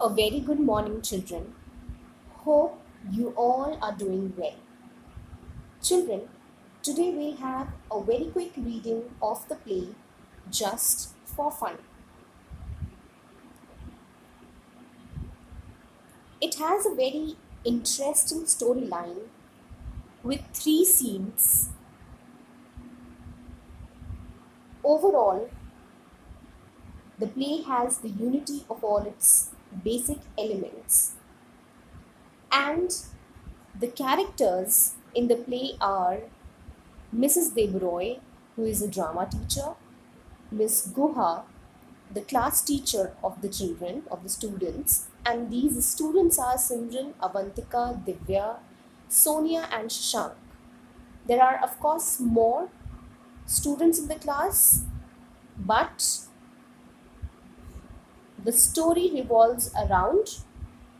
A very good morning, children. Hope you all are doing well. Children, today we'll have a very quick reading of the play just for fun. It has a very interesting storyline with three scenes. Overall, the play has the unity of all its basic elements, and the characters in the play are Mrs. Debroy, who is a drama teacher, Miss Guha, the class teacher of the children, of the students, and these students are Simran, Avantika, Divya, Sonia, and Shashank. There are, of course, more students in the class, but the story revolves around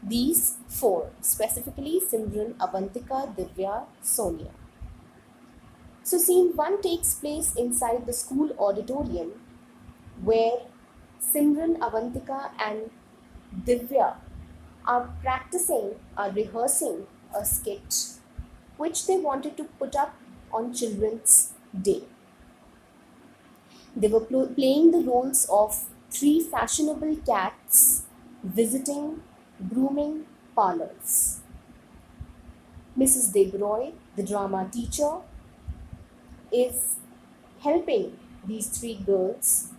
these four, specifically Simran, Avantika, Divya, Sonia. So, scene 1 takes place inside the school auditorium where Simran, Avantika, and Divya are rehearsing a skit which they wanted to put up on Children's Day. They were playing the roles of three fashionable cats visiting grooming parlors. Mrs. Debroy, the drama teacher, is helping these three girls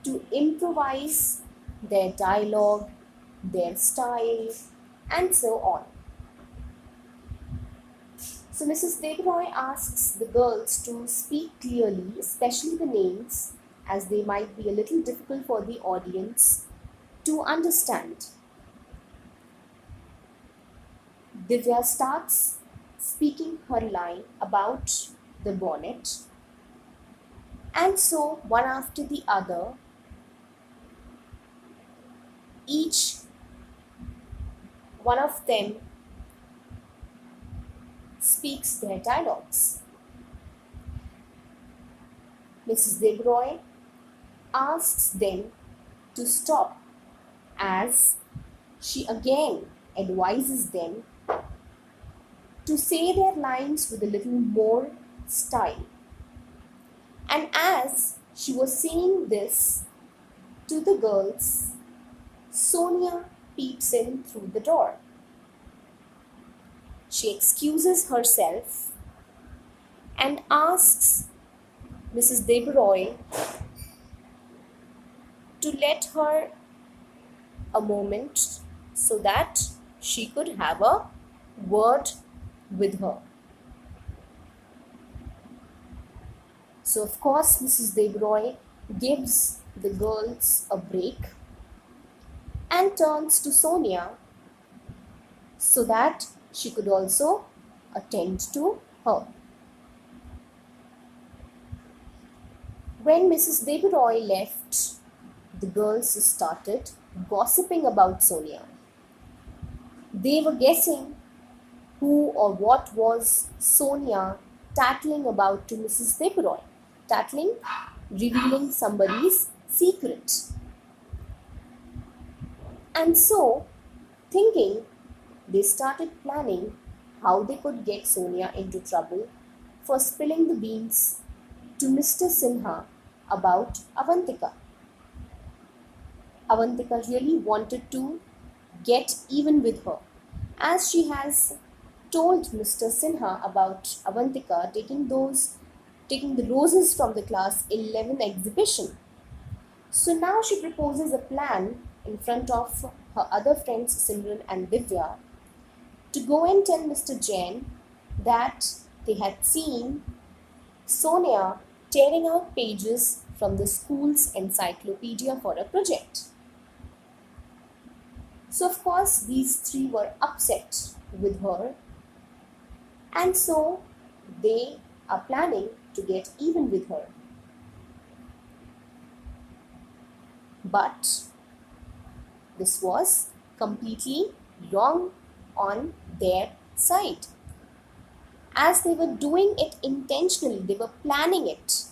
to improvise their dialogue, their style, and so on. So Mrs. Debroy asks the girls to speak clearly, especially the names, as they might be a little difficult for the audience to understand. Divya starts speaking her line about the bonnet, and so one after the other, each one of them speaks their dialogues. Mrs. Debroy asks them to stop as she again advises them to say their lines with a little more style. And as she was saying this to the girls, Sonia peeps in through the door. She excuses herself and asks Mrs. Debroy to let her a moment so that she could have a word with her. So, of course, Mrs. Debroy gives the girls a break and turns to Sonia so that she could also attend to her. When Mrs. Debroy left, the girls started gossiping about Sonia. They were guessing who or what was Sonia tattling about to Mrs. Debroy. Tattling, revealing somebody's secret. And so, thinking, they started planning how they could get Sonia into trouble for spilling the beans to Mr. Sinha about Avantika. Avantika really wanted to get even with her, as she has told Mr. Sinha about Avantika taking the roses from the class 11 exhibition. So now she proposes a plan in front of her other friends Simran and Divya to go and tell Mr. Jain that they had seen Sonia tearing out pages from the school's encyclopedia for a project. So of course these three were upset with her, and so they are planning to get even with her. But this was completely wrong on their side, as they were doing it intentionally. They were planning it.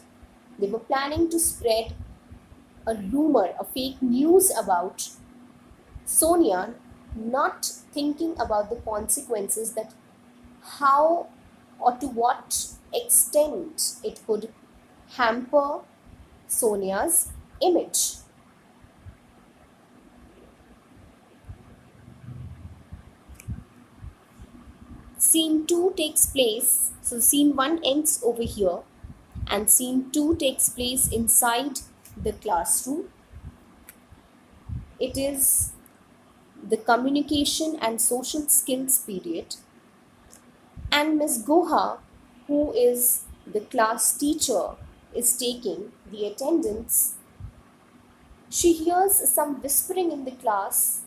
They were planning to spread a rumor, a fake news about Sonia, not thinking about the consequences, that how or to what extent it could hamper Sonia's image. Scene 2 takes place, so scene 1 ends over here, and scene 2 takes place inside the classroom. It is the communication and social skills period, and Miss Goha, who is the class teacher, is taking the attendance. She hears some whispering in the class,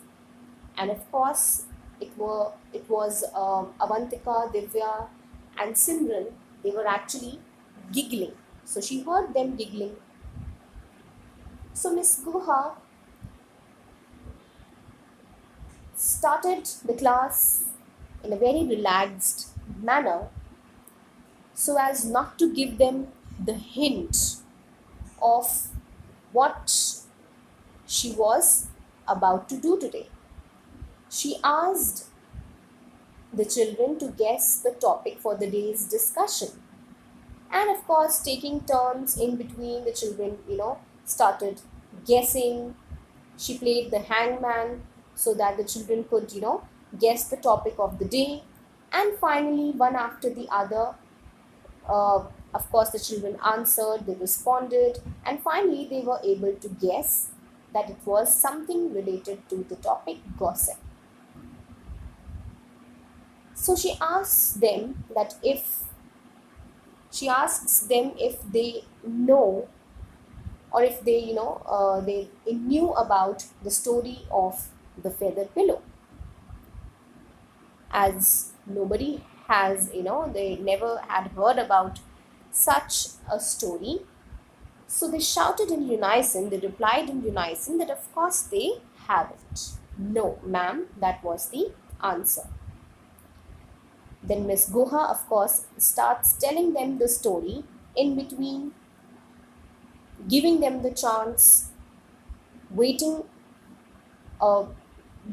and of course, it was Avantika, Divya, and Simran. They were actually giggling. So she heard them giggling. So Miss Guha started the class in a very relaxed manner so as not to give them the hint of what she was about to do today. She asked the children to guess the topic for the day's discussion. And of course, taking turns in between, the children, started guessing. She played the hangman so that the children could, guess the topic of the day. And finally, one after the other, uh, of course, the children answered, they responded, and finally, they were able to guess that it was something related to the topic gossip. So she asks them if they know, or if they they knew about the story of the feather pillow, as nobody has, they never had heard about such a story. So they shouted in unison, they replied in unison that of course they haven't. No, ma'am, that was the answer. Then Miss Guha, of course, starts telling them the story, in between giving them the chance, waiting, uh,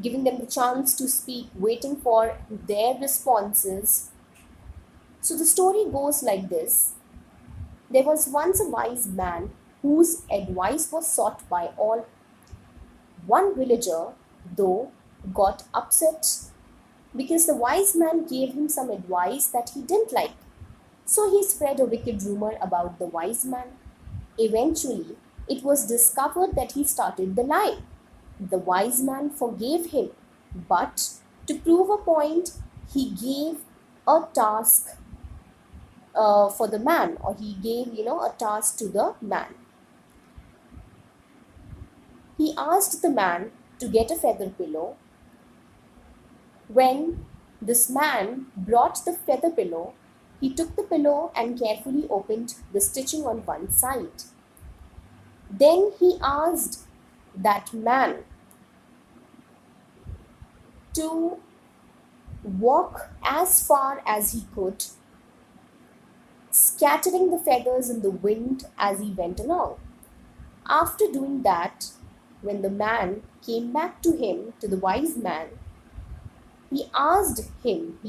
giving them the chance to speak, waiting for their responses. So the story goes like this. There was once a wise man whose advice was sought by all. One villager, though, got upset because the wise man gave him some advice that he didn't like. So he spread a wicked rumor about the wise man. Eventually, it was discovered that he started the lie. The wise man forgave him, but to prove a point, he gave a task for the man, or he gave, a task to the man. He asked the man to get a feather pillow. When this man brought the feather pillow, he took the pillow and carefully opened the stitching on one side. Then he asked that man to walk as far as he could, scattering the feathers in the wind as he went along. After doing that, when the man came back to him, to the wise man, he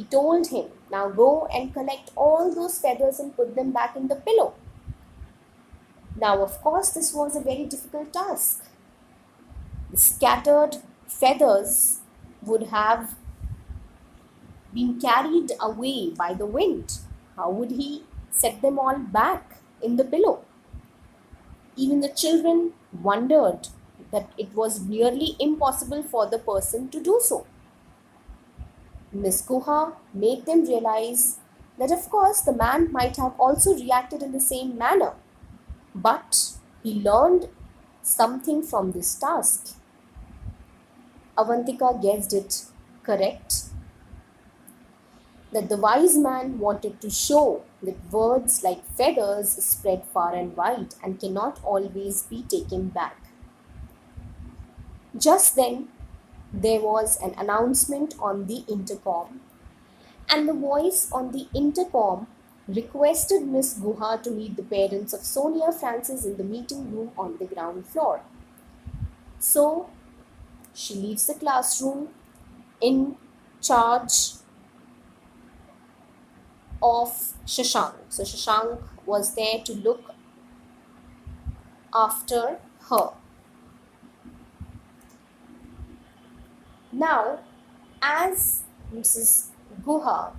told him, now go and collect all those feathers and put them back in the pillow. Now, of course, this was a very difficult task. The scattered feathers would have been carried away by the wind. How would he set them all back in the pillow? Even the children wondered that it was nearly impossible for the person to do so. Miss Guha made them realize that of course the man might have also reacted in the same manner, but he learned something from this task. Avantika guessed it correct, that the wise man wanted to show that words like feathers spread far and wide and cannot always be taken back. Just then, there was an announcement on the intercom, and the voice on the intercom requested Miss Guha to meet the parents of Sonia Francis in the meeting room on the ground floor. So she leaves the classroom in charge of Shashank. So Shashank was there to look after her. Now, as Mrs. Guha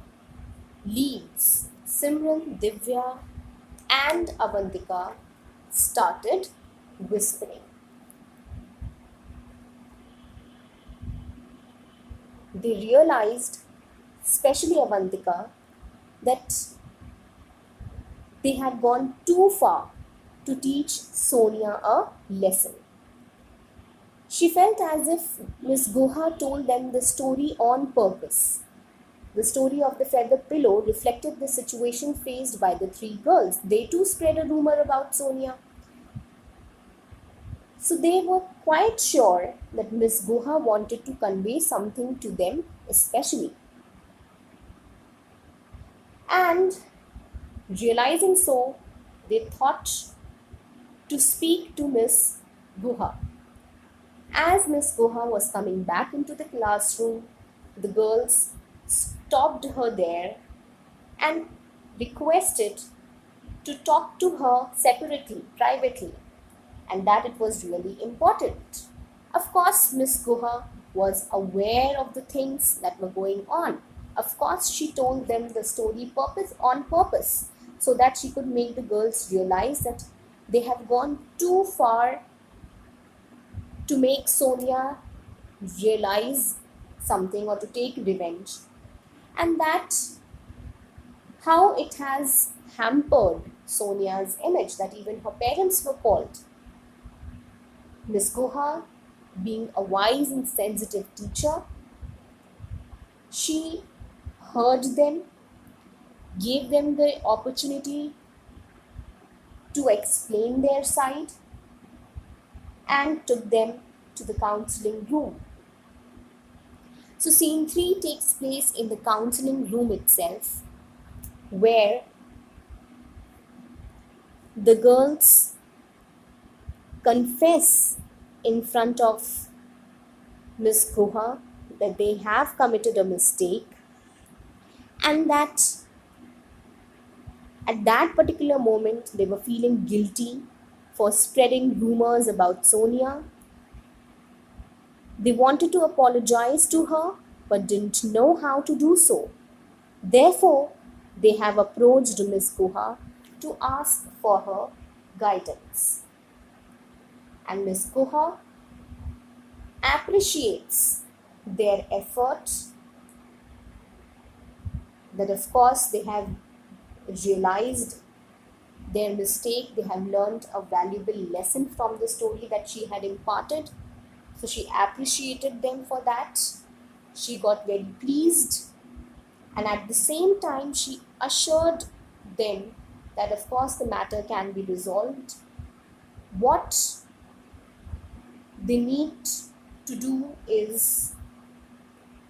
leaves, Simran, Divya, and Avantika started whispering. They realized, especially Avantika, that they had gone too far to teach Sonia a lesson. She felt as if Miss Guha told them the story on purpose. The story of the feather pillow reflected the situation faced by the three girls. They too spread a rumor about Sonia. So they were quite sure that Miss Guha wanted to convey something to them especially. And realizing so, they thought to speak to Miss Guha. As Miss Guha was coming back into the classroom, the girls stopped her there and requested to talk to her separately, privately, and that it was really important. Of course, Miss Guha was aware of the things that were going on. Of course, she told them the story on purpose so that she could make the girls realize that they have gone too far to make Sonia realize something or to take revenge, and that how it has hampered Sonia's image, that even her parents were called. Miss Guha, being a wise and sensitive teacher, she heard them, gave them the opportunity to explain their side, and took them to the counseling room. So scene 3 takes place in the counseling room itself, where the girls confess in front of Miss Guha that they have committed a mistake, and that at that particular moment they were feeling guilty for spreading rumors about Sonia. They wanted to apologize to her but didn't know how to do so. Therefore, they have approached Miss Guha to ask for her guidance. And Miss Guha appreciates their efforts, that of course they have realized their mistake, they have learned a valuable lesson from the story that she had imparted. So she appreciated them for that. She got very pleased, and at the same time she assured them that of course the matter can be resolved. What they need to do is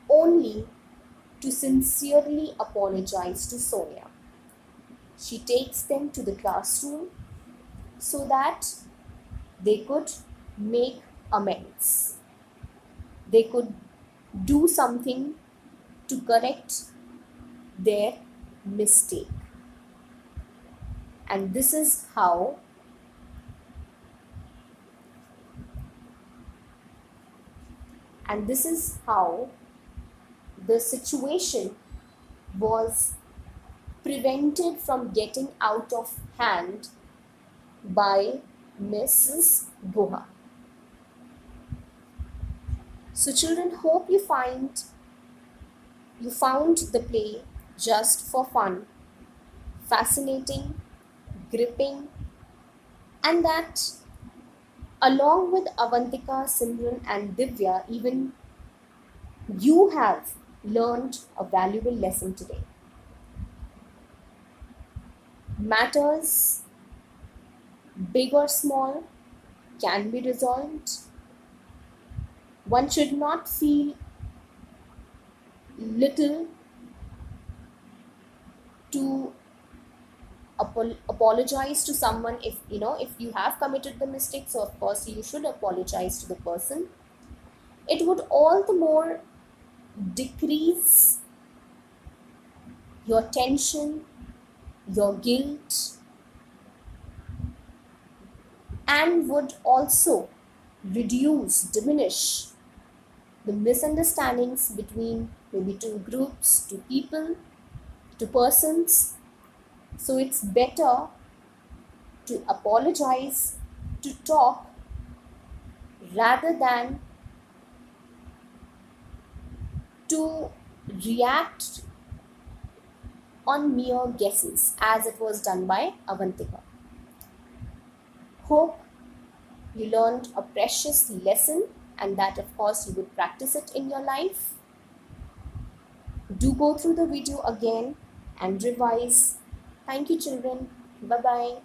only to sincerely apologize to Sonia. She takes them to the classroom so that they could make amends. They could do something to correct their mistake. And this is how the situation was prevented from getting out of hand by Mrs. Guha. So children, hope you found the play just for fun, fascinating, gripping, and that along with Avantika, Simran and Divya, even you have learned a valuable lesson today. Matters, big or small, can be resolved. One should not feel little to apologize to someone. If if you have committed the mistake, so of course you should apologize to the person. It would all the more decrease your tension, your guilt, and would also diminish the misunderstandings between maybe two groups, two people, two persons. So it's better to apologize, to talk, rather than to react on mere guesses, as it was done by Avantika. Hope you learned a precious lesson, and that of course you would practice it in your life. Do go through the video again and revise. Thank you, children. Bye bye.